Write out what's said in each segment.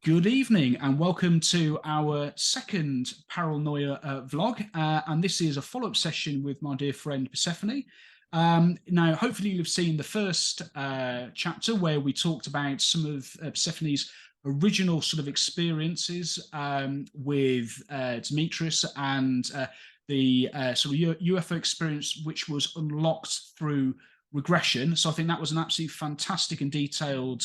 Good evening and welcome to our second Paranoia vlog. And this is a follow-up session with my dear friend Persephone. Now, hopefully you've seen the first chapter where we talked about some of Persephone's original sort of experiences with Demetrius and the sort of UFO experience, which was unlocked through regression. So I think that was an absolutely fantastic and detailed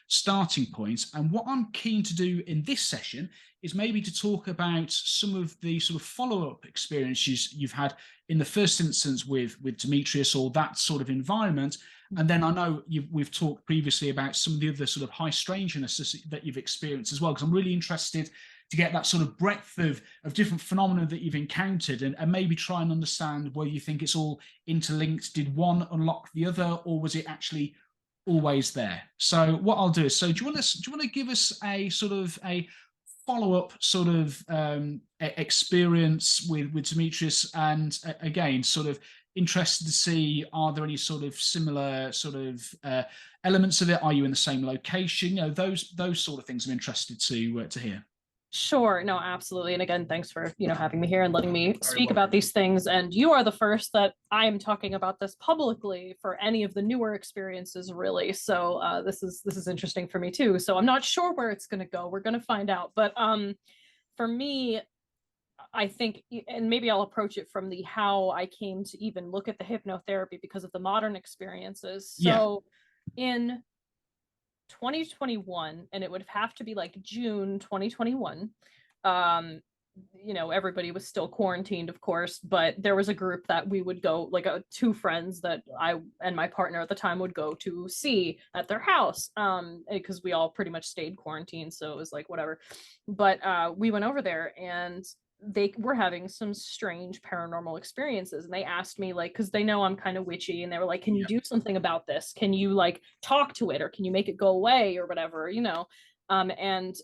starting point. And what I'm keen to do in this session is maybe to talk about some of the sort of follow-up experiences you've had in the first instance with Demetrius, or that sort of environment. And then I know we've talked previously about some of the other sort of high strangeness that you've experienced as well, because I'm really interested to get that sort of breadth of different phenomena that you've encountered, and maybe try and understand whether you think it's all interlinked. Did one unlock the other, or was it actually always there? So what I'll do is, do you want to give us a sort of a follow-up sort of experience with Demetrius, and again, sort of interested to see, are there any sort of similar sort of elements of it? Are you in the same location? You know, those sort of things I'm interested to hear. Sure. No, absolutely. And again, thanks for, having me here and letting me speak about these things. And you are the first that I am talking about this publicly for any of the newer experiences, really. So this is interesting for me too. So I'm not sure where it's going to go. We're going to find out. But for me, I think, and maybe I'll approach it from the how I came to even look at the hypnotherapy because of the modern experiences. So in 2021, and it would have to be like June 2021. Everybody was still quarantined, of course, but there was a group that we would go, like two friends that I and my partner at the time would go to see at their house, because we all pretty much stayed quarantined, so it was like whatever. But we went over there and they were having some strange paranormal experiences, and they asked me, like, because they know I'm kind of witchy, and they were like, can you do something about this? Can you like talk to it, or can you make it go away, or whatever, and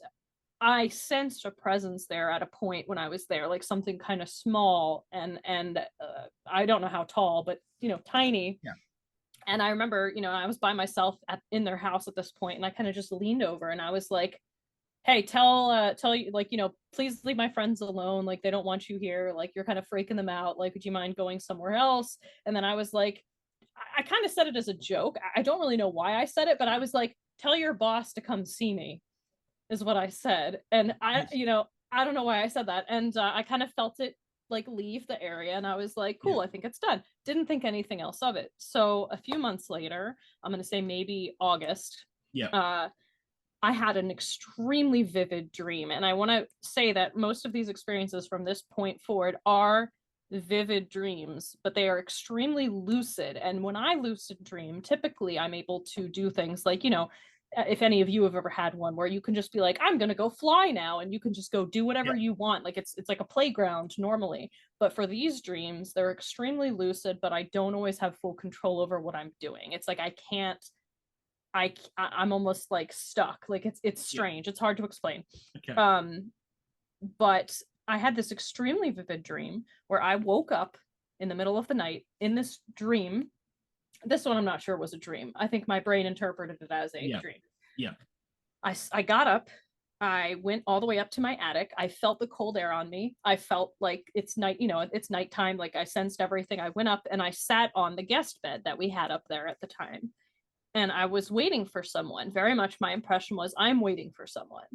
I sensed a presence there at a point when I was there, like something kind of small and I don't know how tall, but tiny. And I remember, I was by myself in their house at this point, and I kind of just leaned over and I was like, hey, tell you, like, please leave my friends alone. Like, they don't want you here. Like, you're kind of freaking them out. Like, would you mind going somewhere else? And then I was like, I kind of said it as a joke. I don't really know why I said it, but I was like, tell your boss to come see me, is what I said. And I don't know why I said that. And I kind of felt it like leave the area, and I was like, cool, I think it's done. Didn't think anything else of it. So a few months later, I'm going to say maybe August. I had an extremely vivid dream. And I want to say that most of these experiences from this point forward are vivid dreams, but they are extremely lucid. And when I lucid dream, typically I'm able to do things like, if any of you have ever had one where you can just be like, I'm going to go fly now, and you can just go do whatever you want. Like it's like a playground normally. But for these dreams, they're extremely lucid, but I don't always have full control over what I'm doing. It's like I'm almost like stuck. Like it's strange. It's hard to explain. But I had this extremely vivid dream where I woke up in the middle of the night in this dream. This one I'm not sure was a dream. I think my brain interpreted it as a dream. I got up. I went all the way up to my attic. I felt the cold air on me. I felt like it's night, it's nighttime. Like I sensed everything. I went up and I sat on the guest bed that we had up there at the time. And I was waiting for someone. Very much my impression was, I'm waiting for someone.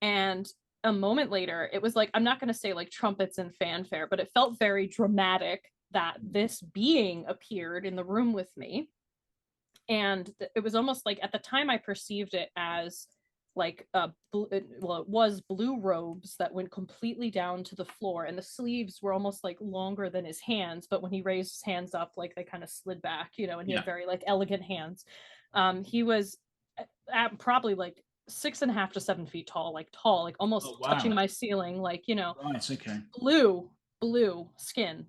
And a moment later, it was like, I'm not going to say like trumpets and fanfare, but it felt very dramatic that this being appeared in the room with me. And it was almost like, at the time I perceived it as like it was blue robes that went completely down to the floor, and the sleeves were almost like longer than his hands, but when he raised his hands up, like they kind of slid back, and he had very like elegant hands. He was at probably like 6.5 to 7 feet tall, like almost touching my ceiling, like Right, okay. blue skin,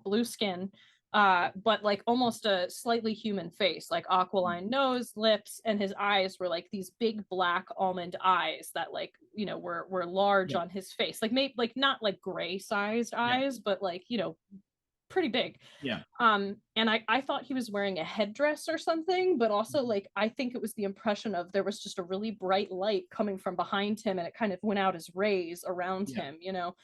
but like almost a slightly human face, like aquiline nose, lips, and his eyes were like these big black almond eyes that like were large on his face, like maybe like not like gray sized eyes, but like pretty big. Yeah. And I thought he was wearing a headdress or something, but also like I think it was the impression of there was just a really bright light coming from behind him, and it kind of went out as rays around Yeah. him,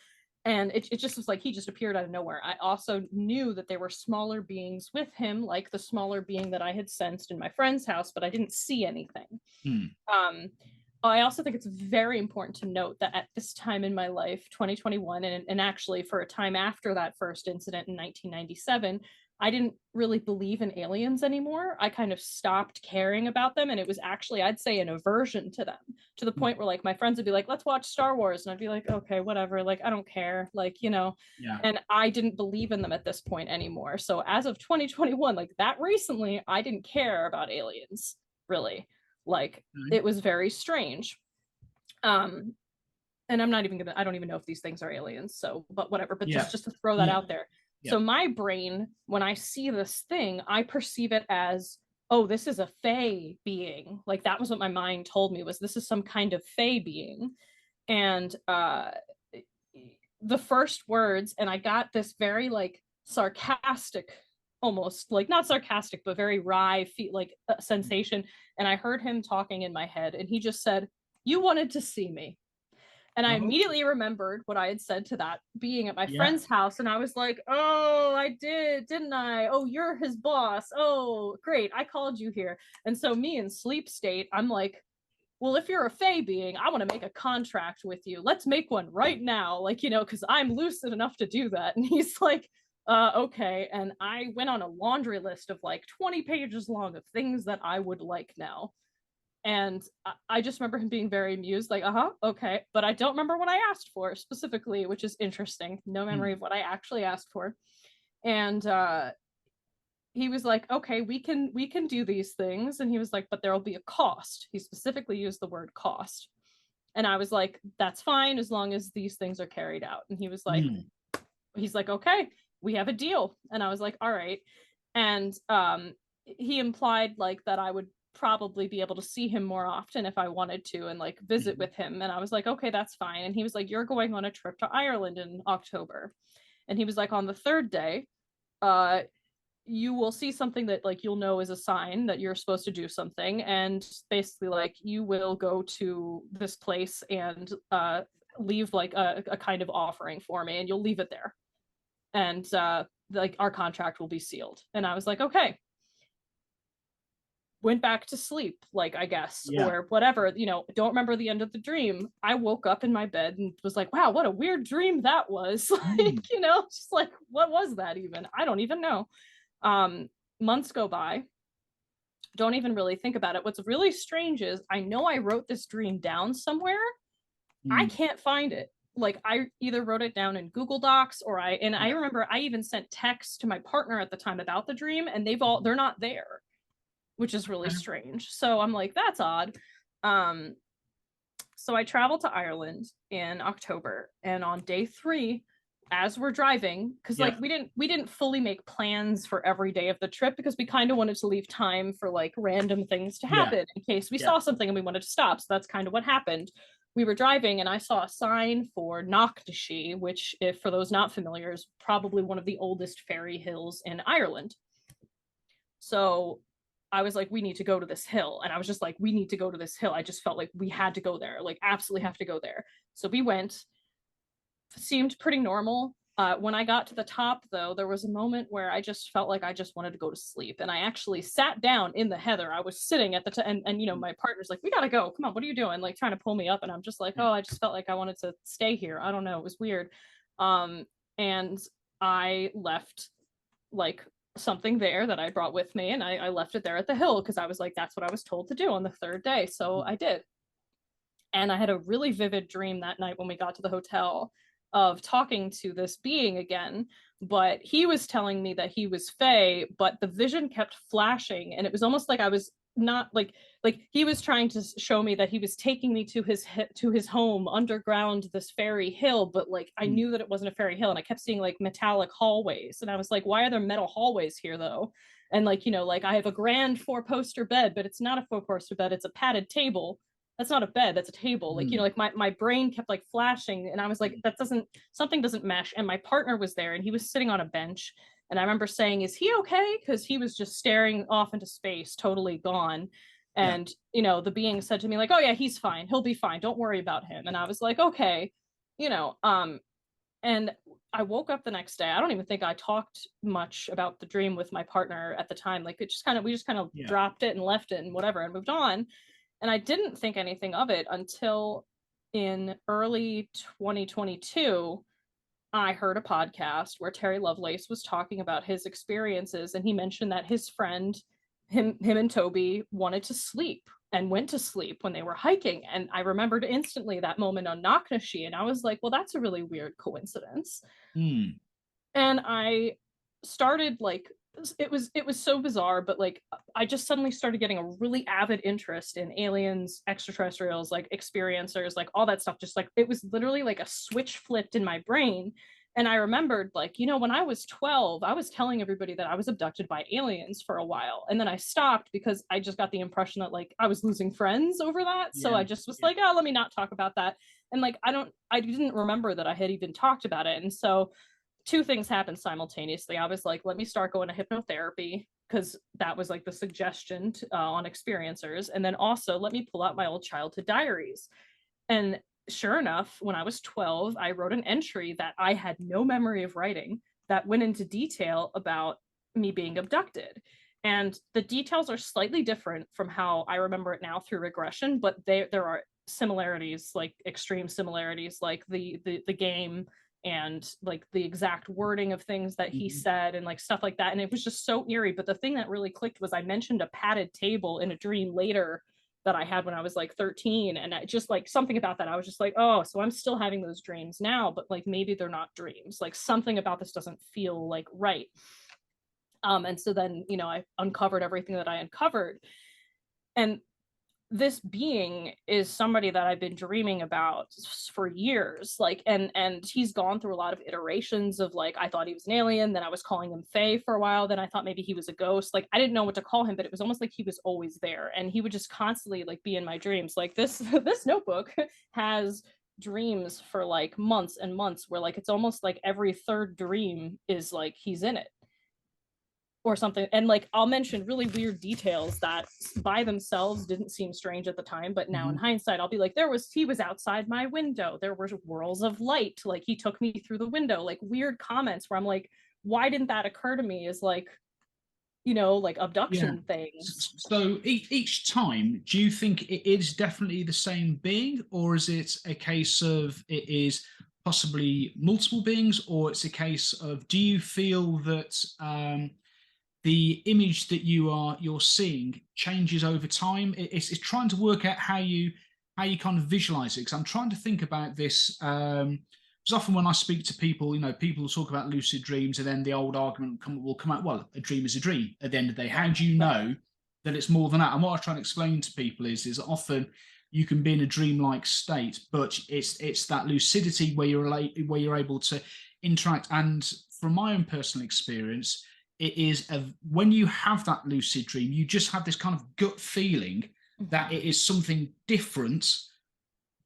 and it just was like he just appeared out of nowhere. I also knew that there were smaller beings with him, like the smaller being that I had sensed in my friend's house, but I didn't see anything. Mm. I also think it's very important to note that at this time in my life, 2021, and actually for a time after that first incident in 1997, I didn't really believe in aliens anymore. I kind of stopped caring about them. And it was actually, I'd say, an aversion to them, to the point where like my friends would be like, let's watch Star Wars. And I'd be like, okay, whatever. Like, I don't care. Like, Yeah. and I didn't believe in them at this point anymore. So as of 2021, like that recently, I didn't care about aliens, really. Like, it was very strange. And I'm not even gonna, I don't even know if these things are aliens, so, but whatever, but just to throw that out there. So my brain, when I see this thing, I perceive it as, oh, this is a fae being. Like that was what my mind told me, was this is some kind of fae being. And the first words, and I got this very like sarcastic, almost like not sarcastic, but very wry like sensation. And I heard him talking in my head, and he just said, "You wanted to see me." And I immediately remembered what I had said to that being at my friend's house. And I was like, oh, I did, didn't I? Oh, you're his boss. Oh, great. I called you here. And so me in sleep state, I'm like, well, if you're a fae being, I want to make a contract with you. Let's make one right now. Like, because I'm lucid enough to do that. And he's like, okay. And I went on a laundry list of like 20 pages long of things that I would like now. And I just remember him being very amused, like, okay. But I don't remember what I asked for specifically, which is interesting. No memory of what I actually asked for. And he was like, okay, we can do these things. And he was like, but there'll be a cost. He specifically used the word cost. And I was like, that's fine as long as these things are carried out. And he was like, he's like, okay, we have a deal. And I was like, all right. And he implied like that I would probably be able to see him more often if I wanted to and like visit with him. And I was like, okay, that's fine. And he was like, you're going on a trip to Ireland in October. And he was like, on the third day, you will see something that like you'll know is a sign that you're supposed to do something. And basically like you will go to this place and leave like a kind of offering for me, and you'll leave it there. And like our contract will be sealed. And I was like, okay. Went back to sleep, like, I guess, or whatever, don't remember the end of the dream. I woke up in my bed and was like, wow, what a weird dream that was. Like, just like, what was that even? I don't even know. Months go by. Don't even really think about it. What's really strange is I know I wrote this dream down somewhere. I can't find it. Like I either wrote it down in Google Docs or I remember I even sent texts to my partner at the time about the dream, and they're not there, which is really strange. So I'm like, that's odd. So I traveled to Ireland in October, and on day 3, as we're driving, because like we didn't fully make plans for every day of the trip because we kind of wanted to leave time for like random things to happen in case we saw something and we wanted to stop. So that's kind of what happened. We were driving and I saw a sign for Contactee, which, if for those not familiar, is probably one of the oldest fairy hills in Ireland. So I was like, we need to go to this hill. And I was just like, we need to go to this hill. I just felt like we had to go there, like absolutely have to go there. So we went. Seemed pretty normal. When I got to the top, though, there was a moment where I just felt like I just wanted to go to sleep. And I actually sat down in the heather. I was sitting at the and my partner's like, we gotta go. Come on, what are you doing? Like trying to pull me up. And I'm just like, oh, I just felt like I wanted to stay here. I don't know. It was weird. And I left like something there that I brought with me, and I left it there at the hill because I was like, that's what I was told to do on the third day. So I did. And I had a really vivid dream that night when we got to the hotel of talking to this being again, but he was telling me that he was Fae, but the vision kept flashing, and it was almost like I was not like he was trying to show me that he was taking me to his home underground, this fairy hill, but like I knew that it wasn't a fairy hill, and I kept seeing like metallic hallways, and I was like, why are there metal hallways here though? And like like I have a grand 4-poster bed, but it's not a 4-poster bed, it's a padded table. That's not a bed, that's a table. Like like my brain kept like flashing, and I was like, something doesn't mesh. And my partner was there, and he was sitting on a bench, And I remember saying, is he okay? Because he was just staring off into space, totally gone. Yeah. And, the being said to me, like, oh yeah, he's fine. He'll be fine. Don't worry about him. And I was like, okay, you know, and I woke up the next day. I don't even think I talked much about the dream with my partner at the time. Like we just kind of Yeah. dropped it and left it and whatever and moved on. And I didn't think anything of it until in early 2022. I heard a podcast where Terry Lovelace was talking about his experiences, and he mentioned that his friend, him and Toby, wanted to sleep and went to sleep when they were hiking. And I remembered instantly that moment on Knocknashee, and I was like, well, that's a really weird coincidence. Mm. And I started like it was so bizarre, but like I just suddenly started getting a really avid interest in aliens, extraterrestrials, like experiencers, like all that stuff. Just like it was literally like a switch flipped in my brain. And I remembered, like, when I was 12, I was telling everybody that I was abducted by aliens for a while. And then I stopped because I just got the impression that like I was losing friends over that. So Yeah. I just was like, oh, let me not talk about that. And like I didn't remember that I had even talked about it. And so two things happened simultaneously. I was like, let me start going to hypnotherapy because that was like the suggestion on experiencers. And then also let me pull out my old childhood diaries. And sure enough, when I was 12, I wrote an entry that I had no memory of writing that went into detail about me being abducted. And the details are slightly different from how I remember it now through regression, but there are similarities, like extreme similarities, like the game and like the exact wording of things that he said and like stuff like that. And it was just so eerie. But the thing that really clicked was I mentioned a padded table in a dream later that I had when I was like 13. And I just like something about that. I was just like, oh, so I'm still having those dreams now, but like maybe they're not dreams. Like something about this doesn't feel like right. And so then, I uncovered everything that I uncovered. And this being is somebody that I've been dreaming about for years. Like, and he's gone through a lot of iterations of like, I thought he was an alien, then I was calling him Faye for a while, then I thought maybe he was a ghost. Like, I didn't know what to call him, but it was almost like he was always there. And he would just constantly like be in my dreams. Like this this notebook has dreams for like months and months where like it's almost like every third dream is like he's in it or something. And like I'll mention really weird details that by themselves didn't seem strange at the time, but now in hindsight I'll be like, he was outside my window, there were whirls of light, like he took me through the window, like weird comments where I'm like, why didn't that occur to me as like, like abduction things. So each time, do you think it is definitely the same being, or is it a case of it is possibly multiple beings, or it's a case of, do you feel that the image that you're seeing changes over time? It's trying to work out how you kind of visualize it, because I'm trying to think about this. Because often when I speak to people, people will talk about lucid dreams, and then the old argument will come out, well, a dream is a dream at the end of the day. How do you know that it's more than that? And what I try to explain to people is often you can be in a dreamlike state, but it's that lucidity where you're able to interact. And from my own personal experience, it is when you have that lucid dream, you just have this kind of gut feeling that it is something different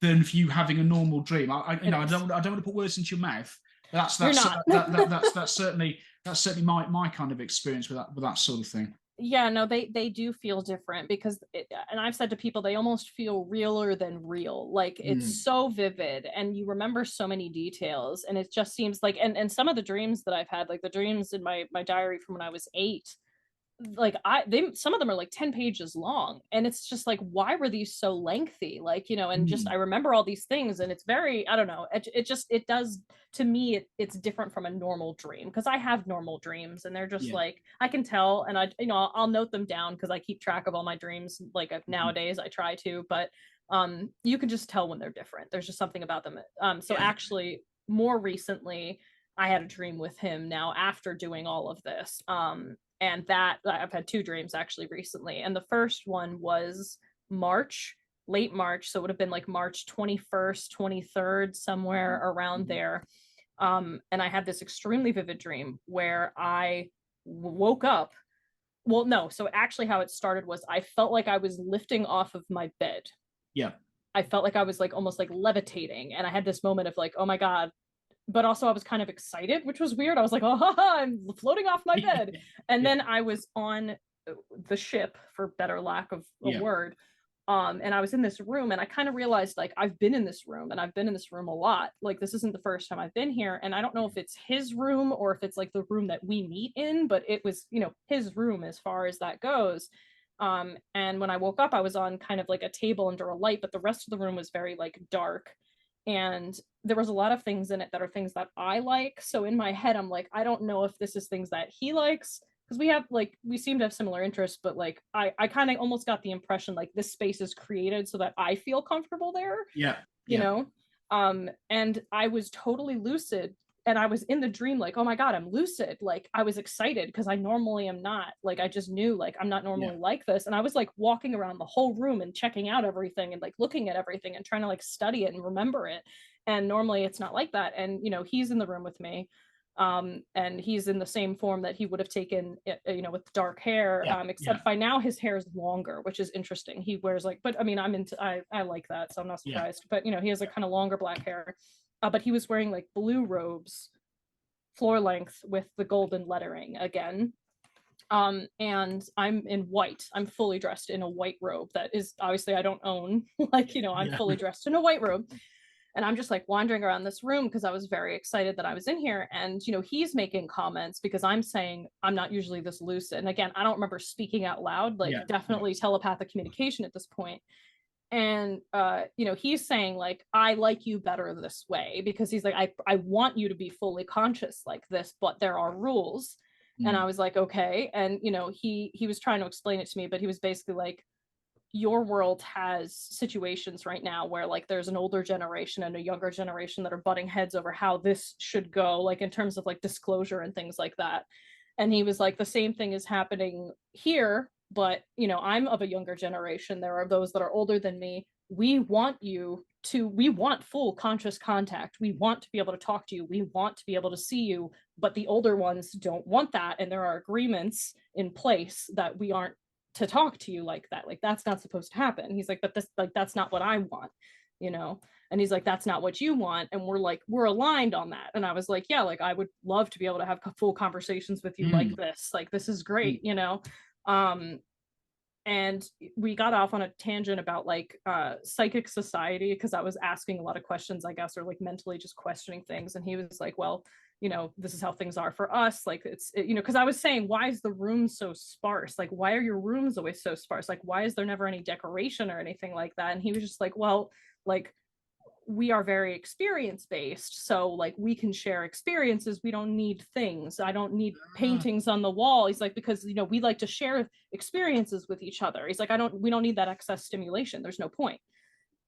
than you having a normal dream. I don't want to put words into your mouth. That's certainly my kind of experience with that sort of thing. Yeah, no, they do feel different because and I've said to people, they almost feel realer than real. Like it's so vivid and you remember so many details, and it just seems like, and some of the dreams that I've had, like the dreams in my diary from when I was 8, like some of them are like 10 pages long, and it's just like, why were these so lengthy? Like, and just I remember all these things, and it's very, I don't know, it does to me, it's different from a normal dream, because I have normal dreams and they're just like, I can tell, and I'll note them down because I keep track of all my dreams, like nowadays I try to, but you can just tell when they're different. There's just something about them. So actually more recently I had a dream with him now after doing all of this. And that I've had 2 dreams actually recently. And the first one was late March. So it would have been like March 21st, 23rd, somewhere around there. And I had this extremely vivid dream where I woke up. Well, no. So actually how it started was I felt like I was lifting off of my bed. Yeah. I felt like I was like almost like levitating. And I had this moment of like, oh my God, but also I was kind of excited, which was weird. I was like, oh, haha, I'm floating off my bed. And Yeah. then I was on the ship, for better lack of a Yeah. word. And I was in this room and I kind of realized like I've been in this room and I've been in this room a lot. Like this isn't the first time I've been here. And I don't know if it's his room or if it's like the room that we meet in, but it was, his room as far as that goes. And when I woke up, I was on kind of like a table under a light, but the rest of the room was very like dark. And there was a lot of things in it that are things that I like. So in my head, I'm like, I don't know if this is things that he likes, because we seem to have similar interests, but like I kind of almost got the impression like this space is created so that I feel comfortable there, Yeah. you Yeah. know. And I was totally lucid, and I was in the dream like, oh my god, I'm lucid. Like I was excited because I normally am not. Like I just knew like I'm not Yeah. normally like this, and I was like walking around the whole room and checking out everything and like looking at everything and trying to like study it and remember it. And normally it's not like that. And he's in the room with me, and he's in the same form that he would have taken, with dark hair, Yeah. Yeah. except by now his hair is longer, which is interesting. He wears like, but I mean, I like that, so I'm not Yeah. surprised. But he has like kind of longer black hair, but he was wearing like blue robes, floor length with the golden lettering again. And I'm in white. I'm fully dressed in a white robe that is obviously I don't own. Like, I'm Yeah. fully dressed in a white robe. And I'm just like wandering around this room because I was very excited that I was in here. And, he's making comments because I'm saying I'm not usually this lucid. And again, I don't remember speaking out loud, like Yeah. definitely telepathic communication at this point. And he's saying like, I like you better this way, because he's like, I want you to be fully conscious like this, but there are rules. And I Mm. was like, okay. And he was trying to explain it to me, but he was basically like, your world has situations right now where like there's an older generation and a younger generation that are butting heads over how this should go, like in terms of like disclosure and things like that. And he was like, the same thing is happening here, but I'm of a younger generation, there are those that are older than me. We want full conscious contact, we want to be able to talk to you, we want to be able to see you, but the older ones don't want that, and there are agreements in place that we aren't to talk to you like that. Like that's not supposed to happen. He's like, but this, like, that's not what I want, you know? And he's like, that's not what you want. And we're aligned on that. And I was like, yeah, like I would love to be able to have full conversations with you like Mm. this. Like, this is great, Mm. Um, and we got off on a tangent about like psychic society, because I was asking a lot of questions, I guess, or like mentally just questioning things. And he was like, well, this is how things are for us. Like because I was saying, why is the room so sparse? Like, why are your rooms always so sparse? Like, why is there never any decoration or anything like that? And he was just like, well, like we are very experience based, so like we can share experiences, we don't need things, I don't need Ah. paintings on the wall. He's like, because we like to share experiences with each other. He's like, we don't need that excess stimulation, there's no point.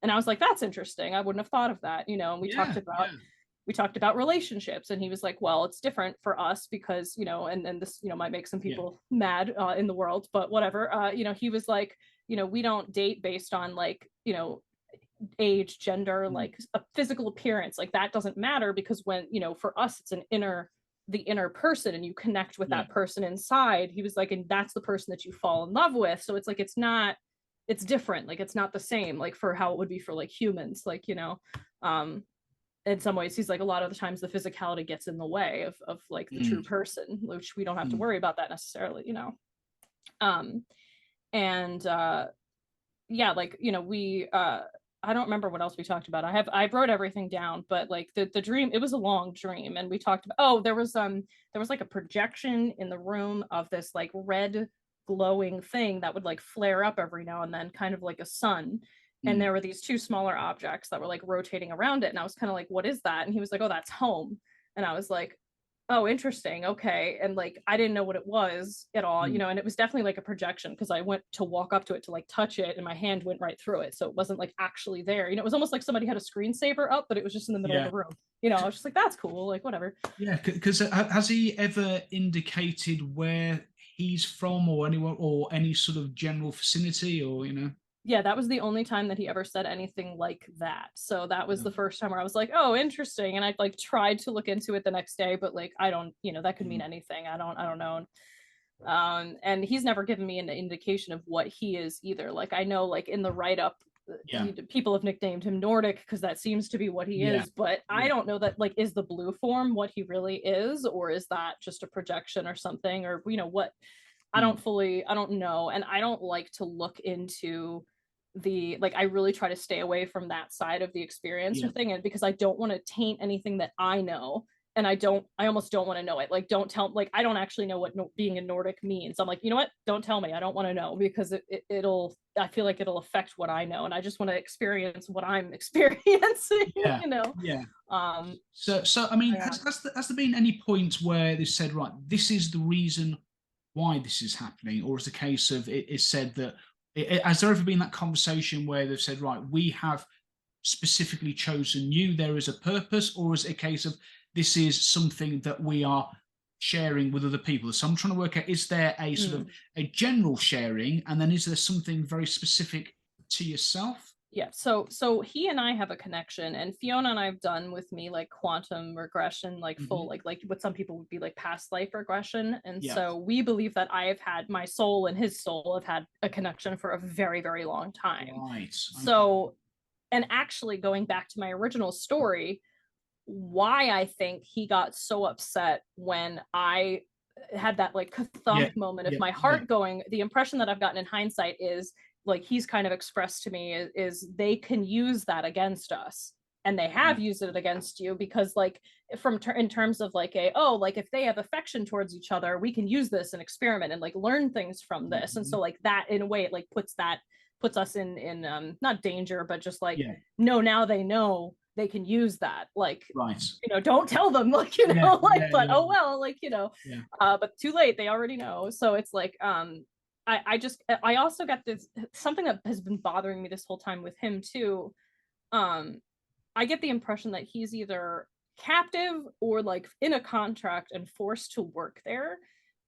And I was like, that's interesting, I wouldn't have thought of that. And Yeah. Yeah. we talked about relationships, and he was like, well, it's different for us because and this might make some Yeah. people mad in the world, but whatever. He was like, we don't date based on like age, gender, Mm. like a physical appearance, like that doesn't matter, because when for us it's the inner person, and you connect with Yeah. that person inside. He was like, and that's the person that you fall in love with. So it's like it's different, like it's not the same like for how it would be for like humans, like um in some ways. He's like, a lot of the times the physicality gets in the way of like the true Mm. person, which we don't have to Mm. worry about that necessarily. um and yeah, like we I don't remember what else we talked about. I wrote everything down, but like the dream, it was a long dream, and we talked about, there was like a projection in the room of this like red glowing thing that would like flare up every now and then, kind of like a sun. And Mm. there were these two smaller objects that were like rotating around it, and I was kind of like, what is that? And he was like, oh, that's home. And I was like, oh, interesting, okay. And like I didn't know what it was at all, Mm. and it was definitely like a projection, because I went to walk up to it to like touch it, and my hand went right through it, so it wasn't like actually there. It was almost like somebody had a screensaver up, but it was just in the middle of Yeah. the room. I was just like, that's cool, like whatever. Yeah. Because has he ever indicated where he's from, or anyone, or any sort of general vicinity, or Yeah, that was the only time that he ever said anything like that. So that was No. the first time where I was like, oh, interesting. And I like tried to look into it the next day, but like I don't, that could mean Mm. anything. I don't know. And he's never given me an indication of what he is either. Like I know like in the write-up Yeah. people have nicknamed him Nordic because that seems to be what he Yeah. is, but I Yeah. don't know that, like, is the blue form what he really is, or is that just a projection or something, or what. Mm. I don't know, and I don't like to look into the, like, I really try to stay away from that side of the Yeah. experiencer thing, and because I don't want to taint anything that I know, and I almost don't want to know it. Like, don't tell, like, I don't actually know what being a Nordic means. I'm like, you know what? Don't tell me. I don't want to know, because it'll, I feel like it'll affect what I know, and I just want to experience what I'm experiencing, Yeah. you know. Yeah. Um, So I mean, yeah. has there been any point where they said, right, this is the reason why this is happening, or is the case of it is said that has there ever been that conversation where they've said, right, we have specifically chosen you, there is a purpose, or is it a case of this is something that we are sharing with other people? So I'm trying to work out, is there a sort of Mm. a general sharing, and then is there something very specific to yourself? Yeah, so he and I have a connection, and Fiona and I have done with me like quantum regression, like full, Hmm. like what some people would be like past life regression. And Yeah. so we believe that I have had, my soul and his soul have had a connection for a very, very long time. Right. Okay. So, and actually going back to my original story, why I think he got so upset when I had that like Yeah. thump moment of Yeah. my Yeah. heart going, the impression that I've gotten in hindsight is, like, he's kind of expressed to me is they can use that against us, and they have Right. used it against you, because like in terms of like a, oh, like if they have affection towards each other, we can use this and experiment and like learn things from this. And Mhm. so like that, in a way, it like puts us in not danger, but just like, Yeah. no, now they know they can use that, like, Right. don't tell them, like, Yeah. like, Yeah. but Yeah. oh well, like, Yeah. but too late, they already know. So it's like, I also got this, something that has been bothering me this whole time with him too. um I get the impression that he's either captive or like in a contract and forced to work there,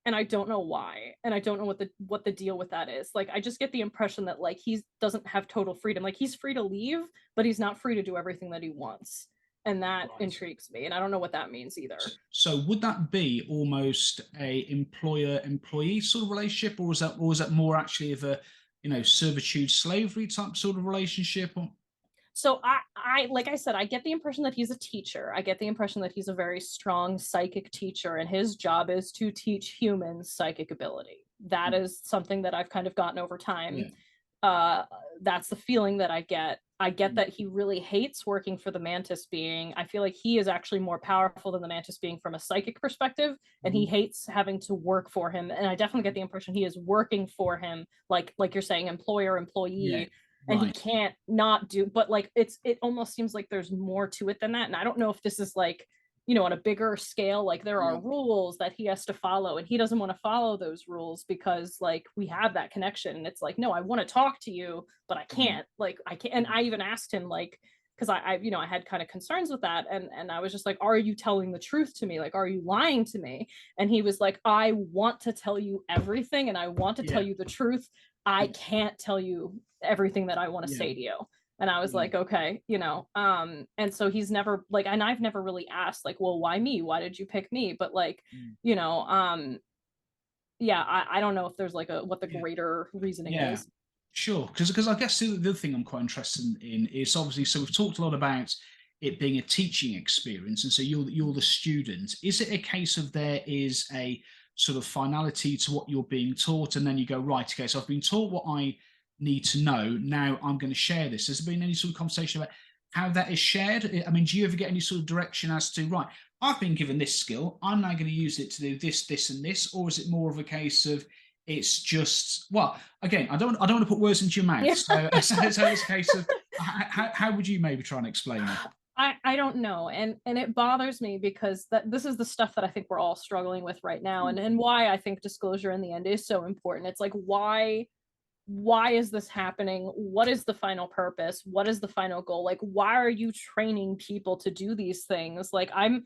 and I don't know why, and I don't know what the deal with that is. Like, I just get the impression that like he doesn't have total freedom. Like, he's free to leave, but he's not free to do everything that he wants, and that Right. intrigues me, and I don't know what that means So, either. so would that be almost a employer-employee sort of relationship, or is that more actually of a, servitude slavery type sort of relationship? Or So I like I said, I get the impression that he's a teacher. I get the impression that he's a very strong psychic teacher, and his job is to teach humans psychic ability. That is something that I've kind of gotten over time. yeah. uh that's the feeling that I get Mm. that he really hates working for the mantis being. I feel like he is actually more powerful than the mantis being from a psychic perspective, and he Mhm. hates having to work for him, and I definitely get the impression he is working for him, like you're saying, employer Yeah. employee, and he Right. can't not do. But like, it almost seems like there's more to it than that, and I don't know if this is like, on a bigger scale, like there Yeah. are rules that he has to follow, and he doesn't want to follow those rules because like we have that connection, and it's like, no, I want to talk to you, but I Right. can't, like, I can't. And I even asked him, like, because I had kind of concerns with that, and I was just like, are you telling the truth to me? Like, are you lying to me? And he was like, I want to tell you everything, and I want to tell Yeah. you the truth. I Yeah. can't tell you everything that I want to Yeah. say to you. And I was Yeah. like, okay, and so he's never like, and I've never really asked, like, well, why me? Why did you pick me? But like, Mm. you know, yeah, I don't know if there's like a, what the Yeah. greater reasoning Yeah. is. Sure, because I guess the other thing I'm quite interested in is obviously, so we've talked a lot about it being a teaching experience, and so you're the student. Is it a case of there is a sort of finality to what you're being taught, and then you go, right, okay, so I've been taught what I need to know. Now I'm going to share this. Has there been any sort of conversation about how that is shared? I mean, do you ever get any sort of direction as to, right, I've been given this skill, I'm now going to use it to do this, this, and this, or is it more of a case of it's just, well, again, I don't want to put words into your mouth. Yeah. So it's a case of how would you maybe try and explain it? I don't know, and it bothers me because that this is the stuff that I think we're all struggling with right now, Mm. and why I think disclosure in the end is so important. It's like, why is this happening? What is the final purpose? What is the final goal? Like, why are you training people to do these things? Like, I'm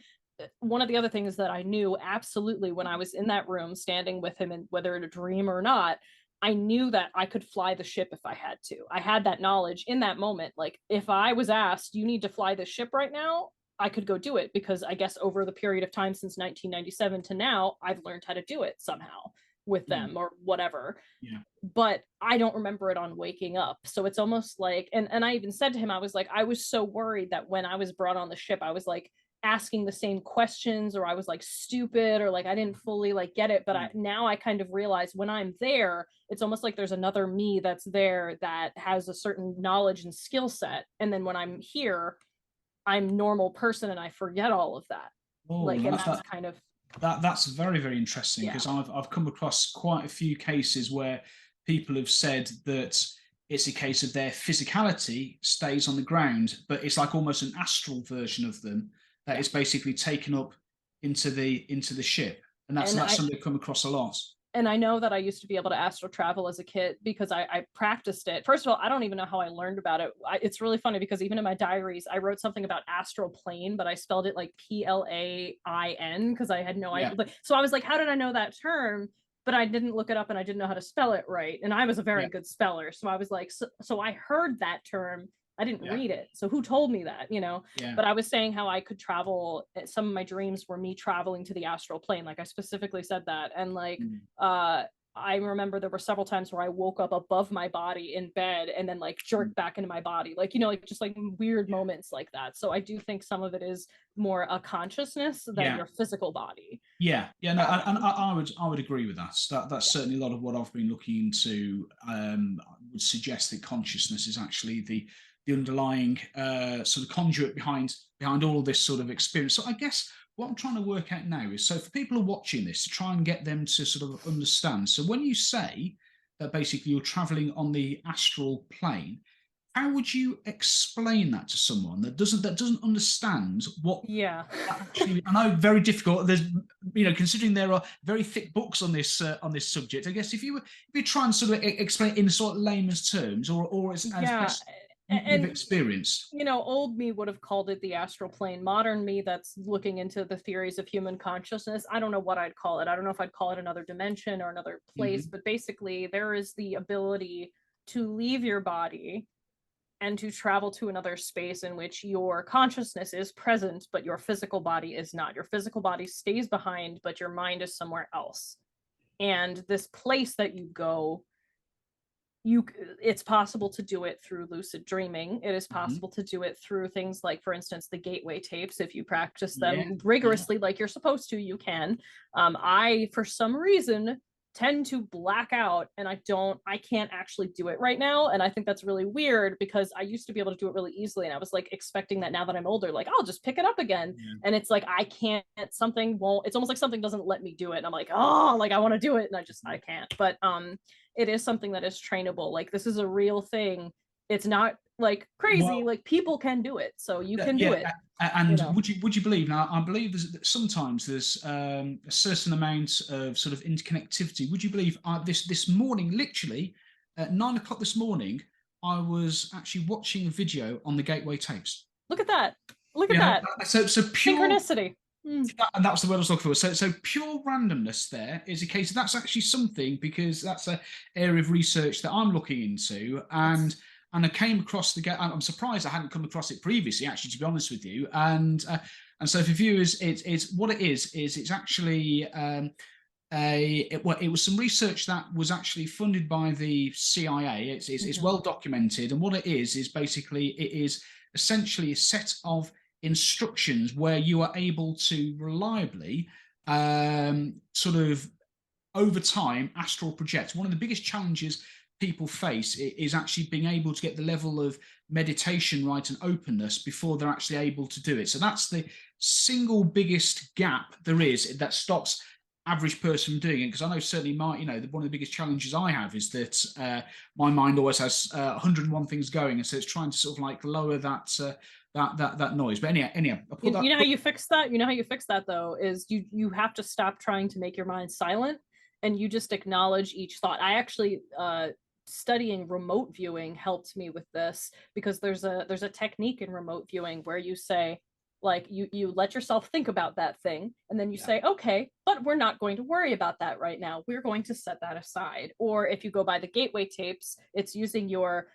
one of the other things that I knew absolutely when I was in that room standing with him, and whether in a dream or not, I knew that I could fly the ship if I had to. I had that knowledge in that moment. Like, if I was asked, you need to fly the ship right now, I could go do it, because I guess over the period of time since 1997 to now, I've learned how to do it somehow. with them or whatever. Yeah. But I don't remember it on waking up. So it's almost like, and I even said to him, I was like, I was so worried that when I was brought on the ship, I was like asking the same questions, or I was like stupid, or like I didn't fully like get it. But now I kind of realize when I'm there, it's almost like there's another me that's there that has a certain knowledge and skill set. And then when I'm here, I'm normal person and I forget all of that. Oh, Like, and that's kind of that's very, very interesting, because I've come across quite a few cases where people have said that it's a case of their physicality stays on the ground, but it's like almost an astral version of them that is basically taken up into the ship, and that's something I've come across a lot. And I know that I used to be able to astral travel as a kid because I practiced it. First of all, I don't even know how I learned about it. It's really funny because even in my diaries, I wrote something about astral plane, but I spelled it like PLAIN because I had no idea. So I was like, how did I know that term? But I didn't look it up and I didn't know how to spell it right. And I was a very good speller. So I was like, so I heard that term. I didn't read it. So who told me that, you know? But I was saying how I could travel. Some of my dreams were me traveling to the astral plane. Like I specifically said that. And like, I remember there were several times where I woke up above my body in bed and then like jerked back into my body. Like, you know, like just like weird moments like that. So I do think some of it is more a consciousness than your physical body. No, and I would agree with that. That's certainly a lot of what I've been looking into. Would suggest that consciousness is actually the underlying sort of conduit behind all of this sort of experience. So I guess what I'm trying to work out now is, so for people who are watching this, to try and get them to sort of understand. So when you say that basically you're traveling on the astral plane, how would you explain that to someone that doesn't understand what? Actually, I know, very difficult. There's, you know, considering there are very thick books on this subject. I guess if you try and sort of explain it in sort of layman's terms, or as best you've experienced. You know, old me would have called it the astral plane. Modern me that's looking into the theories of human consciousness, I don't know what I'd call it. I don't know if I'd call it another dimension or another place, but basically there is the ability to leave your body and to travel to another space in which your consciousness is present, but your physical body is not. Your physical body stays behind, but your mind is somewhere else. And this place that you go, it's possible to do it through lucid dreaming. It is possible to do it through things like, for instance, the gateway tapes. If you practice them rigorously like you're supposed to, you can. I, for some reason, tend to black out, and I can't actually do it right now. And I think that's really weird because I used to be able to do it really easily. And I was like expecting that now that I'm older, like I'll just pick it up again. And it's like, I can't, it's almost like something doesn't let me do it. And I'm like, oh, like I want to do it. And I can't. But it is something that is trainable. Like this is a real thing. It's not like crazy, like people can do it. So you can do it. And you know, would you believe, now I believe sometimes there's a certain amount of sort of interconnectivity. Would you believe this morning, literally at 9 o'clock this morning, I was actually watching a video on the gateway tapes. Look at that. Look at that. So pure synchronicity. And that's the word I was looking for. So pure randomness there is a case. That's actually something, because that's an area of research that I'm looking into, and I came across I'm surprised I hadn't come across it previously, actually, to be honest with you. And so for viewers, it's what it is it's actually it was some research that was actually funded by the CIA. It's well documented, and what it is basically, it is essentially a set of instructions where you are able to reliably sort of over time astral project. One of the biggest challenges people face is actually being able to get the level of meditation right and openness before they're actually able to do it. So that's the single biggest gap there is that stops average person from doing it. Because I know certainly one of the biggest challenges I have is that my mind always has 101 things going, and so it's trying to sort of like lower that that noise. But anyhow, you know how you fix that? You know how you fix that, though, is you have to stop trying to make your mind silent, and you just acknowledge each thought. I actually studying remote viewing helped me with this, because there's a technique in remote viewing where you say, like, you let yourself think about that thing, and then you say, okay, but we're not going to worry about that right now. We're going to set that aside. Or if you go by the gateway tapes, it's using your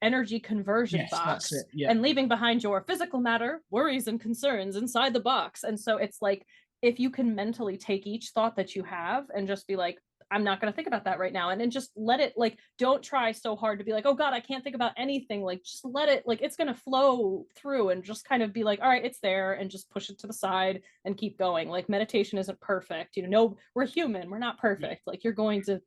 energy conversion box, and leaving behind your physical matter, worries, and concerns inside the box. And so it's like if you can mentally take each thought that you have and just be like, I'm not going to think about that right now. And then just let it, like, don't try so hard to be like, oh God, I can't think about anything. Like, just let it, like, it's going to flow through, and just kind of be like, all right, it's there, and just push it to the side and keep going. Like, meditation isn't perfect. You know, no, we're human. We're not perfect. Like, you're going to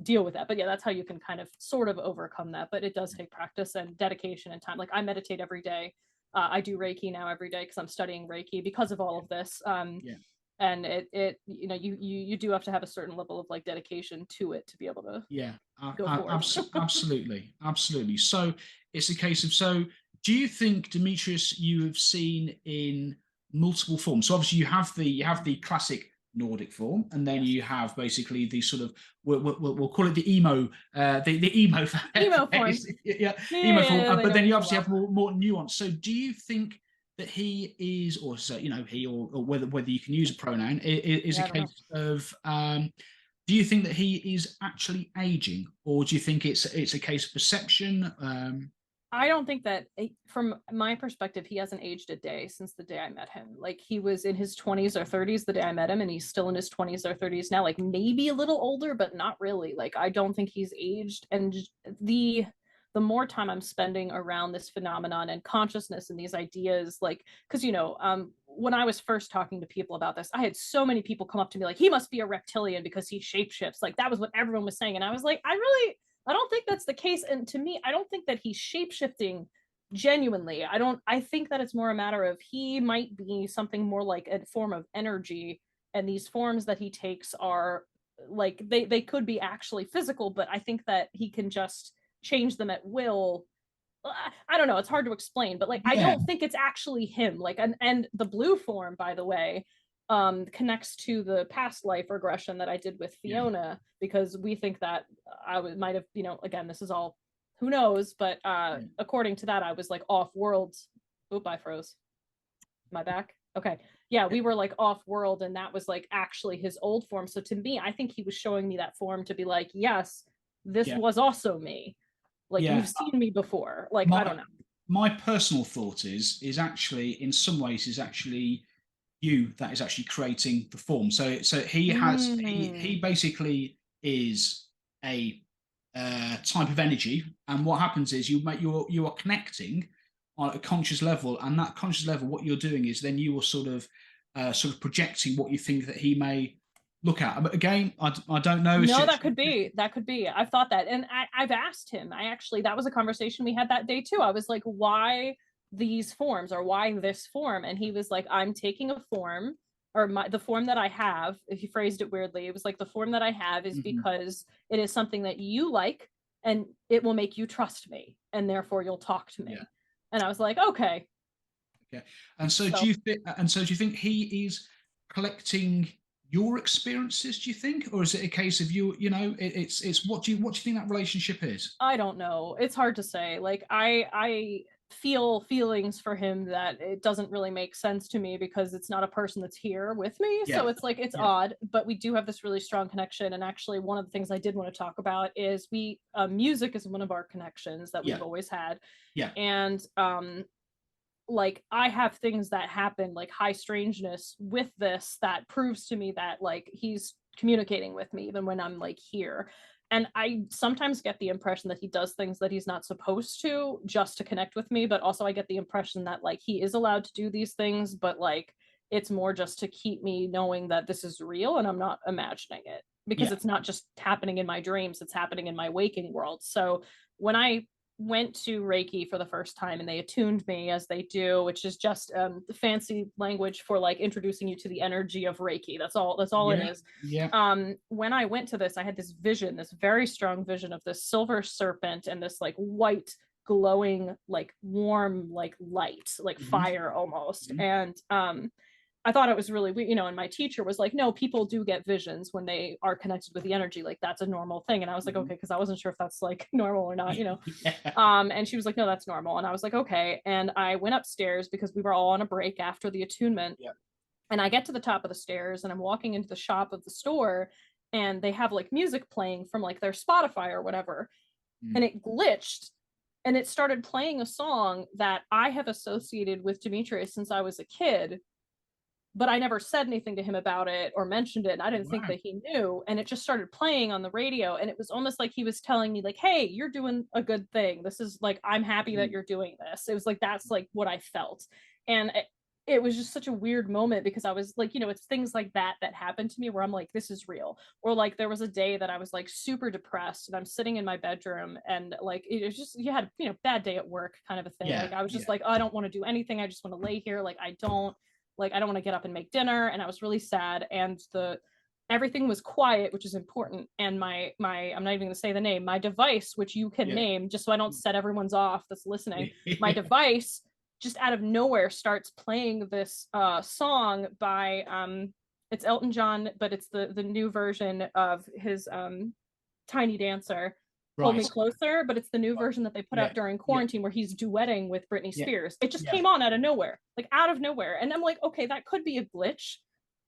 deal with that. But yeah, that's how you can kind of sort of overcome that. But it does take practice and dedication and time. Like, I meditate every day. I do Reiki now every day because I'm studying Reiki because of all of this. Yeah. And it you know, you do have to have a certain level of like dedication to it to be able to Yeah, go forward. absolutely. So it's a case of, so do you think, Demetrius, you have seen in multiple forms? So obviously you have the classic Nordic form, and then Yes. you have basically the sort of, we'll call it the emo, the emo Emo form. yeah, emo form. Yeah, they But know then me you too obviously well. have more nuance. So do you think that he is, or so, you know, he, or whether you can use a pronoun, is a Yeah, I don't know. case of, do you think that he is actually aging, or do you think it's a case of perception? I don't think that, from my perspective, he hasn't aged a day since the day I met him. Like, he was in his 20s or 30s the day I met him, and he's still in his 20s or 30s now. Like, maybe a little older, but not really. Like, I don't think he's aged. And the more time I'm spending around this phenomenon and consciousness and these ideas, like, because, you know, when I was first talking to people about this, I had so many people come up to me like, he must be a reptilian because he shapeshifts. Like, that was what everyone was saying. And I was like, I don't think that's the case. And to me, I don't think that he's shapeshifting genuinely. I think that it's more a matter of, he might be something more like a form of energy. And these forms that he takes are like, they could be actually physical, but I think that he can just change them at will. I don't know. It's hard to explain, but like, I Yeah, don't think it's actually him. Like, and the blue form, by the way, connects to the past life regression that I did with yeah, Fiona, because we think that might have, you know, again, this is all, who knows, but yeah, according to that, I was like off world. Oop, I froze. Am I back? Okay. Yeah, we were like off world, and that was like actually his old form. So to me, I think he was showing me that form to be like, yes, this yeah, was also me. Like, yeah. you've seen me before. Like, I My don't know. my personal thought is actually, in some ways, is actually you that is actually creating the form. So he Mm. basically is a type of energy, and what happens is you are connecting on a conscious level, and that conscious level, what you're doing is then you are sort of projecting what you think that he may look at. But again, I don't know. It's No, just, that could be. That could be. I've thought that. And I've asked him. I actually, that was a conversation we had that day too. I was like, why these forms, or why this form? And he was like, I'm taking a form, or the form that I have, if he phrased it weirdly, it was like, the form that I have is mhm, because it is something that you like, and it will make you trust me, and therefore you'll talk to yeah. me. And I was like, okay. Okay. And so So do you think he is collecting your experiences, do you think? Or is it a case of you know, it's what do you think that relationship is? I don't know. It's hard to say. Like, I feel feelings for him that it doesn't really make sense to me, because it's not a person that's here with me. So Yeah. it's like, it's Yeah. odd, but we do have this really strong connection. And actually, one of the things I did want to talk about is, we music is one of our connections that we've Yeah. always had. Yeah. And like, I have things that happen, like high strangeness with this, that proves to me that like he's communicating with me even when I'm like here. And I sometimes get the impression that he does things that he's not supposed to, just to connect with me, but also I get the impression that like he is allowed to do these things, but like it's more just to keep me knowing that this is real and I'm not imagining it, because Yeah. it's not just happening in my dreams, it's happening in my waking world. So when I went to Reiki for the first time and they attuned me, as they do, which is just the fancy language for like introducing you to the energy of Reiki. That's all it Yeah. is. Yeah. When I went to this, I had this vision, this very strong vision of this silver serpent and this like white glowing, like warm, like light, like Mhm, fire almost. mhm. And I thought it was really, you know, and my teacher was like, no, people do get visions when they are connected with the energy. Like, that's a normal thing. And I was like, Mhm. okay, because I wasn't sure if that's like normal or not, you know. Yeah. And she was like, no, that's normal. And I was like, okay. And I went upstairs because we were all on a break after the attunement. Yeah. And I get to the top of the stairs and I'm walking into the shop of the store, and they have like music playing from like their Spotify or whatever. And Mm. it glitched, and it started playing a song that I have associated with Demetrius since I was a kid. but I never said anything to him about it or mentioned it. And I didn't think Wow. that he knew. And it just started playing on the radio. And it was almost like he was telling me, like, hey, you're doing a good thing. This is like, I'm happy that Mm. you're doing this. It was like, that's like what I felt. And it was just such a weird moment because I was like, it's things like that that happened to me where I'm like, this is real. Or like there was a day that I was like super depressed and I'm sitting in my bedroom and like it was just, you had, bad day at work kind of a thing. Yeah, Like I was just yeah. like, oh, I don't want to do anything. I just want to lay here. I don't want to get up and make dinner. And I was really sad. And everything was quiet, which is important. And my I'm not even going to say the name, my device, which you can Yeah. name just so I don't set everyone's off that's listening. My Yeah. device just out of nowhere starts playing this song by it's Elton John, but it's the new version of his Tiny Dancer, Hold Me Right. Closer, but it's the new version that they put Yeah. out during Yeah. quarantine where he's duetting with Britney Yeah. Spears. It just Yeah. came on out of nowhere, like out of nowhere. And I'm like, okay, that could be a glitch,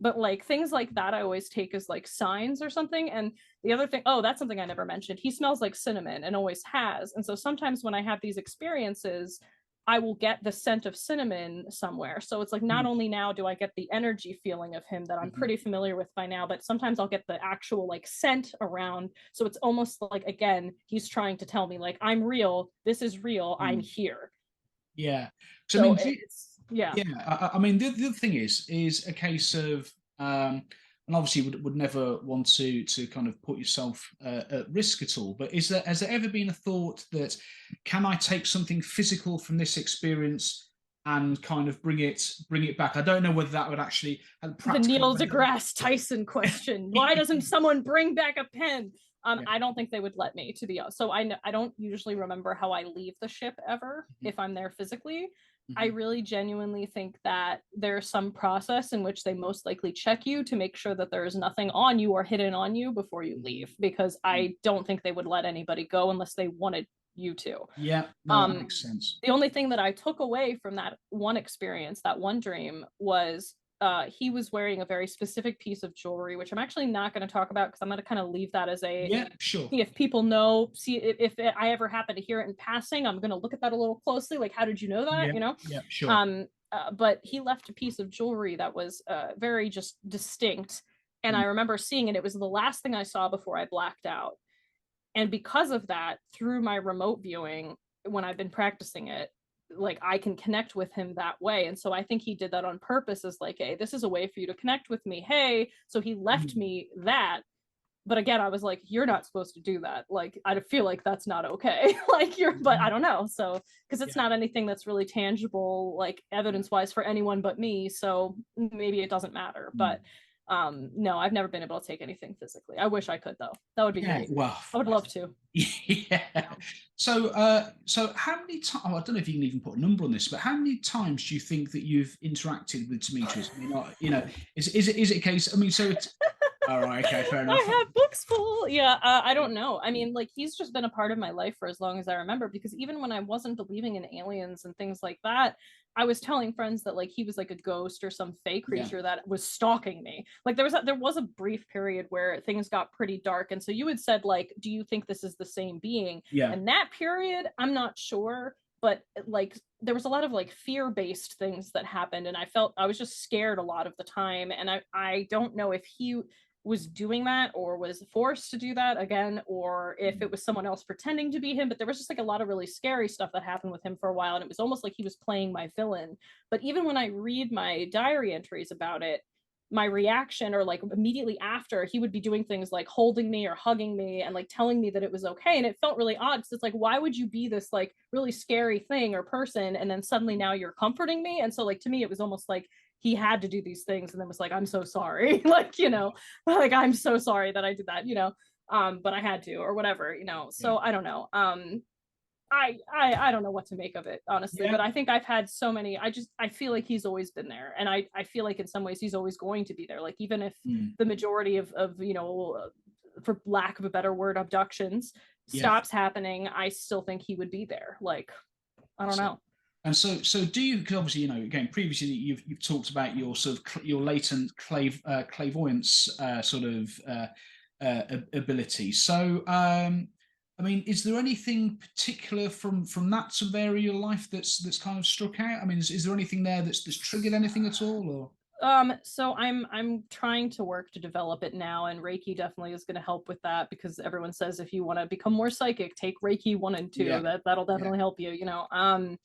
but like things like that I always take as like signs or something. And the other thing, oh, that's something I never mentioned. He smells like cinnamon and always has. And so sometimes when I have these experiences, I will get the scent of cinnamon somewhere. So it's like not Mm. only now do I get the energy feeling of him that I'm Mhm. pretty familiar with by now, but sometimes I'll get the actual like scent around. So it's almost like, again, he's trying to tell me like, I'm real, this is real, I'm Mm. here. Yeah. So I So mean, it's, yeah. yeah. I mean, the other thing is a case of, and obviously would never want to kind of put yourself at risk at all. But has there ever been a thought that can I take something physical from this experience and kind of bring it back? I don't know whether that would actually The practically. Neil deGrasse Tyson question. Why doesn't someone bring back a pen? Yeah. I don't think they would let me, to be honest. So I don't usually remember how I leave the ship ever Mhm. if I'm there physically. I Mhm. really genuinely think that there's some process in which they most likely check you to make sure that there is nothing on you or hidden on you before you leave, because Mhm. I don't think they would let anybody go unless they wanted you to. Yeah. No, that Um, makes sense. the only thing that I took away from that one experience, that one dream, was he was wearing a very specific piece of jewelry, which I'm actually not going to talk about because I'm going to kind of leave that as a, Yeah. Sure. see if people know, see if I ever happen to hear it in passing, I'm going to look at that a little closely. Like, how did you know that? Yeah. Yeah. Sure. Um, but he left a piece of jewelry that was very just distinct. And I Mm. remember seeing it. It was the last thing I saw before I blacked out. And because of that, through my remote viewing, when I've been practicing it, like I can connect with him that way. And so I think he did that on purpose, as like, hey, this is a way for you to connect with me. Hey, so he left Mm. me that. But again, I was like, you're not supposed to do that. Like, I feel like that's not okay. Like, but I Mm. don't know. So, because it's Yeah. not anything that's really tangible, like evidence wise for anyone but me. So maybe it doesn't matter. Mm. But no, I've never been able to take anything physically. I wish I could, though. That would be Yeah. great. Well. I would love to. Yeah. So, so how many times? Oh, I don't know if you can even put a number on this, but how many times do you think that you've interacted with Demetrius? I mean, is it a case? I mean, so it's all right. Okay, fair enough. I have books full. Yeah, I don't know. I mean, like he's just been a part of my life for as long as I remember. Because even when I wasn't believing in aliens and things like that, I was telling friends that like he was like a ghost or some fake Yeah. creature that was stalking me. Like there was a brief period where things got pretty dark, and so you had said like, "Do you think this is the same being?" Yeah. And that period, I'm not sure. But like there was a lot of like fear-based things that happened, and I felt I was just scared a lot of the time. And I don't know if he was doing that or was forced to do that again, or if it was someone else pretending to be him. But there was just like a lot of really scary stuff that happened with him for a while, and it was almost like he was playing my villain. But even when I read my diary entries about it, my reaction, or like immediately after, he would be doing things like holding me or hugging me and like telling me that it was okay. And it felt really odd because it's like, why would you be this like really scary thing or person and then suddenly now you're comforting me? And so like to me it was almost like he had to do these things and then was like, I'm so sorry. Like, like I'm so sorry that I did that, but I had to, or whatever, Yeah. so I don't know. I don't know what to make of it, honestly, Yeah. but I think I've had so many. I feel like he's always been there, and I feel like in some ways he's always going to be there. Like even if Mm. the majority of for lack of a better word, abductions Yeah. stops happening, I still think he would be there. Like I don't So, know. and so do you? Because obviously, again, previously you've talked about your sort of your latent clairvoyance sort of ability. So, I mean, is there anything particular from that sort of area of your life that's kind of struck out? I mean, is there anything there that's triggered anything at all, or? So I'm trying to work to develop it now, and Reiki definitely is going to help with that, because everyone says if you want to become more psychic, take Reiki 1 and 2. Yeah, That'll yeah, definitely help you, you know. I'm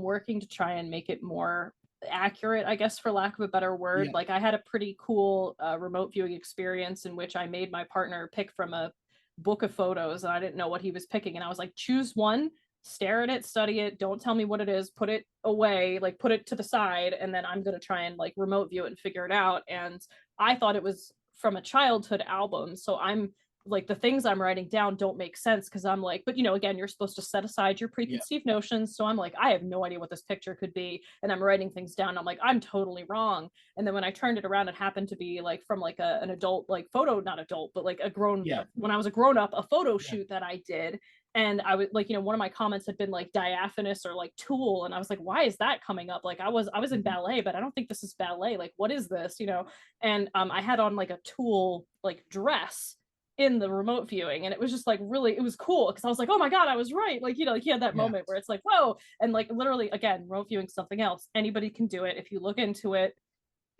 working to try and make it more accurate, I guess, for lack of a better word. yeah, Like, I had a pretty cool remote viewing experience in which I made my partner pick from a book of photos, and I didn't know what he was picking, and I was like, choose one, stare at it, study it, don't tell me what it is, put it away, like put it to the side, and then I'm going to try and like remote view it and figure it out. And I thought it was from a childhood album, so I'm like, the things I'm writing down don't make sense, because I'm like, but you know, again, you're supposed to set aside your yeah, preconceived notions. So I'm like, I have no idea what this picture could be. And I'm writing things down. I'm like, I'm totally wrong. And then when I turned it around, it happened to be like from like an adult, like photo, not adult, but like a grown, yeah, when I was a grown up, a photo yeah, shoot that I did. And I was like, you know, one of my comments had been like diaphanous or like tool. And I was like, why is that coming up? Like, I was in mhm, ballet, but I don't think this is ballet. Like, what is this? You know? And I had on like a tool like dress in the remote viewing, and it was just like, really, it was cool, because I was like, oh my god, I was right. Like, you know, like, he had that yeah. moment where it's like, whoa. And like, literally, again, remote viewing something else, anybody can do it if you look into it.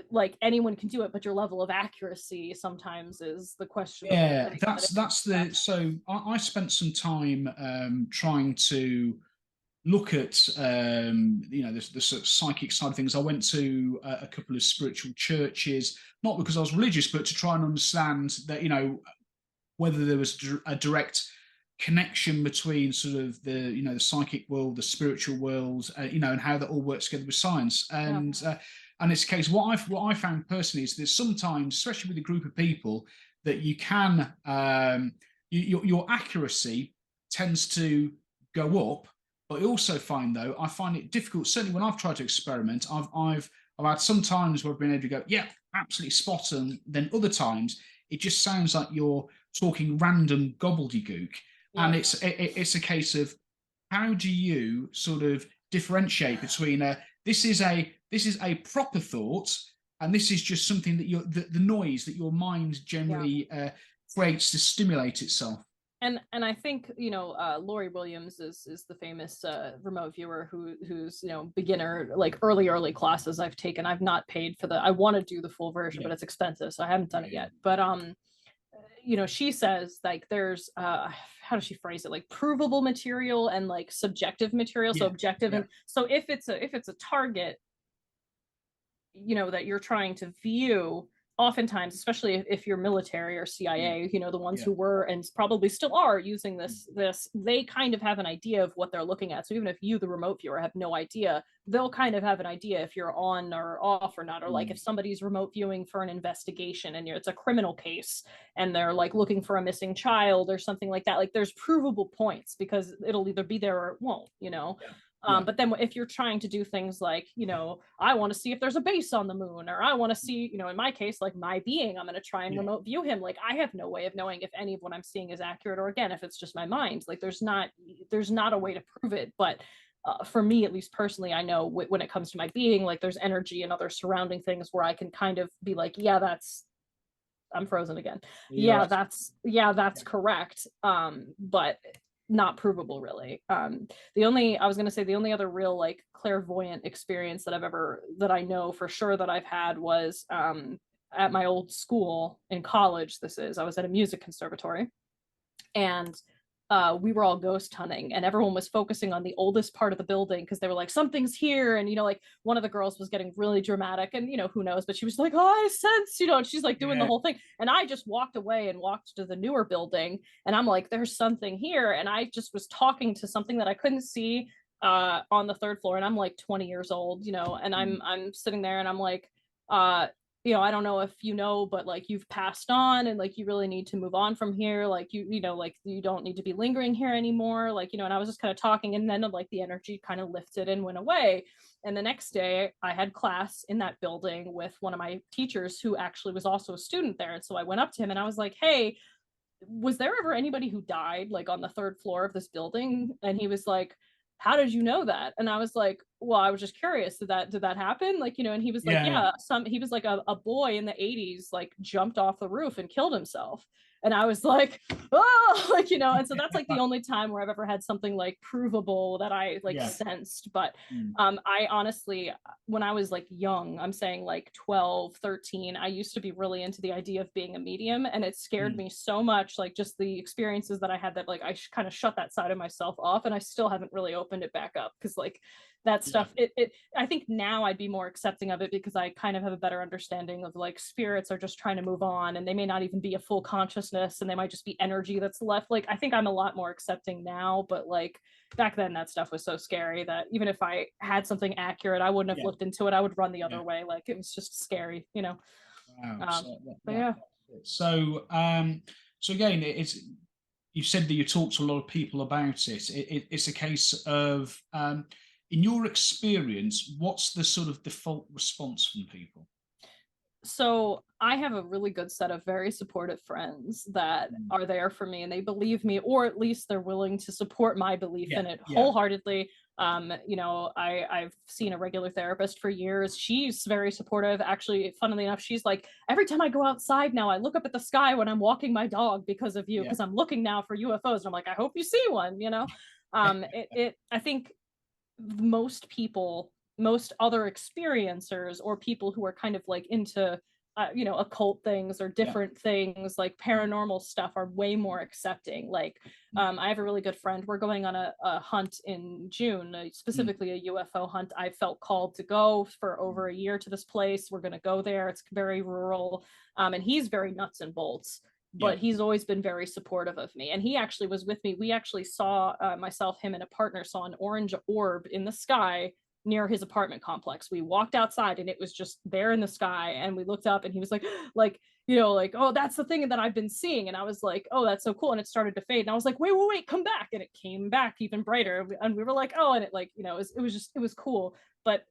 Like, anyone can do it, but your level of accuracy sometimes is the questionable Yeah, thing. that's the so I spent some time trying to look at the sort of psychic side of things. I went to a couple of spiritual churches, not because I was religious, but to try and understand that whether there was a direct connection between sort of the psychic world, the spiritual world, and how that all works together with science. Yeah, And it's a case, what I found personally is that sometimes, especially with a group of people, that you can your accuracy tends to go up. But I also find, though, I find it difficult. Certainly when I've tried to experiment, I've had some times where I've been able to go, yeah, absolutely spot on. Then other times it just sounds like you're talking random gobbledygook. yeah, And it's a case of, how do you sort of differentiate between this is a proper thought, and this is just something that the noise that your mind yeah. generally creates to stimulate itself. And I think, you know, Lori Williams is the famous remote viewer who's, you know, beginner, like early classes I've taken. I've not paid for the. I want to do the full version, Yeah, but it's expensive, so I haven't done yeah, it yeah, yet. But you know, she says like there's how does she phrase it, like provable material and like subjective material, so yeah, objective. yeah. And so if it's a target, you know, that you're trying to view, oftentimes, especially if you're military or Yeah, CIA, you know, the ones yeah, who were and probably still are using this, they kind of have an idea of what they're looking at. So even if you, the remote viewer, have no idea, they'll kind of have an idea if you're on or off or not. Or like mm, if somebody's remote viewing for an investigation and it's a criminal case and they're like looking for a missing child or something like that, like there's provable points, because it'll either be there or it won't, you know. yeah, yeah, But then if you're trying to do things like, you know, I want to see if there's a base on the moon, or I want to see, you know, in my case, like my being, I'm going to try and yeah, remote view him. Like, I have no way of knowing if any of what I'm seeing is accurate, or again, if it's just my mind. Like, there's not a way to prove it. But for me, at least personally, I know when it comes to my being, like there's energy and other surrounding things where I can kind of be like, yeah, that's, I'm frozen again. you're Yeah, right. that's Yeah, correct. But not provable really. The only, I was gonna say, the only other real like clairvoyant experience that I know for sure that I've had was at my old school in college. I was at a music conservatory, and we were all ghost hunting, and everyone was focusing on the oldest part of the building, because they were like, something's here. And you know, like one of the girls was getting really dramatic, and you know, who knows, but she was like, oh, I sense, you know, and she's like doing the yeah, whole thing. And I just walked away and walked to the newer building, and I'm like, there's something here. And I just was talking to something that I couldn't see on the third floor, and I'm like 20 years old, you know, and mm, I'm sitting there and I'm like, uh you know, I don't know if you know, but like you've passed on, and like you really need to move on from here. Like you know, like you don't need to be lingering here anymore. Like, you know, and I was just kind of talking, and then like the energy kind of lifted and went away. And the next day I had class in that building with one of my teachers who actually was also a student there. And so I went up to him and I was like, hey, was there ever anybody who died like on the third floor of this building? And he was like, how did you know that? And I was like, well, I was just curious, did that happen, like, you know? And he was like, yeah, yeah, he was like, a boy in the 80s like jumped off the roof and killed himself. and I was like, oh, like, you know. And so that's like the only time where I've ever had something like provable that I like sensed. But I honestly, when I was like young, I'm saying like 12, 13, I used to be really into the idea of being a medium, and it scared me so much, like just the experiences that I had, that like I kind of shut that side of myself off, and I still haven't really opened it back up, because like that stuff, I think now I'd be more accepting of it, because I kind of have a better understanding of like spirits are just trying to move on, and they may not even be a full consciousness, and they might just be energy that's left. Like I think I'm a lot more accepting now, but like back then that stuff was so scary that even if I had something accurate, I wouldn't have looked into it. I would run the other way. Like it was just scary, you know. Wow. But yeah. So again, it's, you said that you talked to a lot of people about it. It's a case of, in your experience, what's the sort of default response from people? So I have a really good set of very supportive friends that are there for me, and they believe me, or at least they're willing to support my belief in it wholeheartedly. You know, I've seen a regular therapist for years. She's very supportive. Actually, funnily enough, she's like, every time I go outside now, I look up at the sky when I'm walking my dog because of you, because I'm looking now for UFOs. And I'm like, I hope you see one, you know. I think most people, most other experiencers, or people who are kind of like into you know, occult things or different things like paranormal stuff, are way more accepting. Like I have a really good friend, we're going on a hunt in June, specifically a UFO hunt. I felt called to go for over a year to this place. We're going to go there. It's very rural, and he's very nuts and bolts, but he's always been very supportive of me. And he actually was with me. We actually saw, myself, him, and a partner saw an orange orb in the sky near his apartment complex. We walked outside and it was just there in the sky. And we looked up and he was like, you know, like, oh, that's the thing that I've been seeing. And I was like, oh, that's so cool. And it started to fade. And I was like, wait, come back. And it came back even brighter. And we were like, oh, and it like, you know, it was cool. But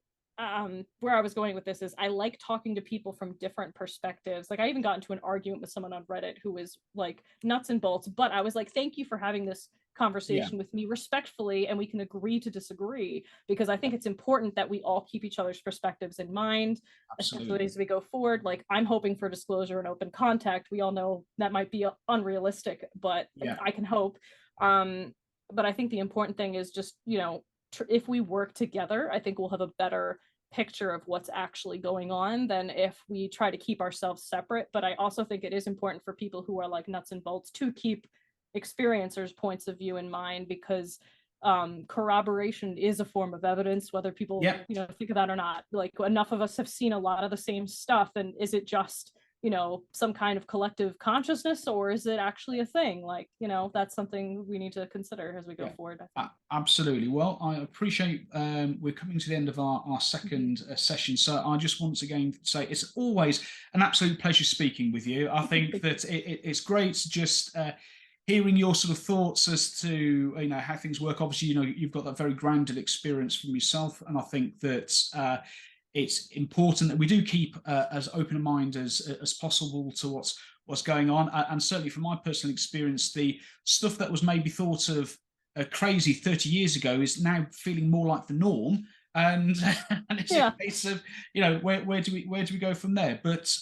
where I was going with this is I like talking to people from different perspectives. Like I even got into an argument with someone on Reddit who was like nuts and bolts, but I was like, thank you for having this conversation with me respectfully, and we can agree to disagree, because I think it's important that we all keep each other's perspectives in mind, especially as we go forward. Like I'm hoping for disclosure and open contact. We all know that might be unrealistic, but I can hope. But I think the important thing is just, you know, if we work together, I think we'll have a better picture of what's actually going on than if we try to keep ourselves separate. But I also think it is important for people who are like nuts and bolts to keep experiencers' points of view in mind, because corroboration is a form of evidence, whether people you know, think of that or not. Like enough of us have seen a lot of the same stuff, and is it just, you know, some kind of collective consciousness, or is it actually a thing? Like, you know, that's something we need to consider as we go forward, I think. Absolutely. Well, I appreciate we're coming to the end of our second session, so I just once again say it's always an absolute pleasure speaking with you. I think that it's great just hearing your sort of thoughts as to, you know, how things work. Obviously, you know, you've got that very grounded experience from yourself, and I think that it's important that we do keep as open a mind as possible to what's going on. And certainly from my personal experience, the stuff that was maybe thought of crazy 30 years ago is now feeling more like the norm. And it's a case of, you know, where do we go from there? But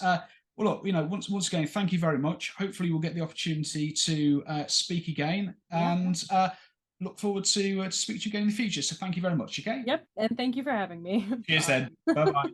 well, look, you know, once again, thank you very much. Hopefully, we'll get the opportunity to speak again, and look forward to speak to you again in the future. So, thank you very much. Okay. Yep, and thank you for having me. Cheers, then. Bye bye.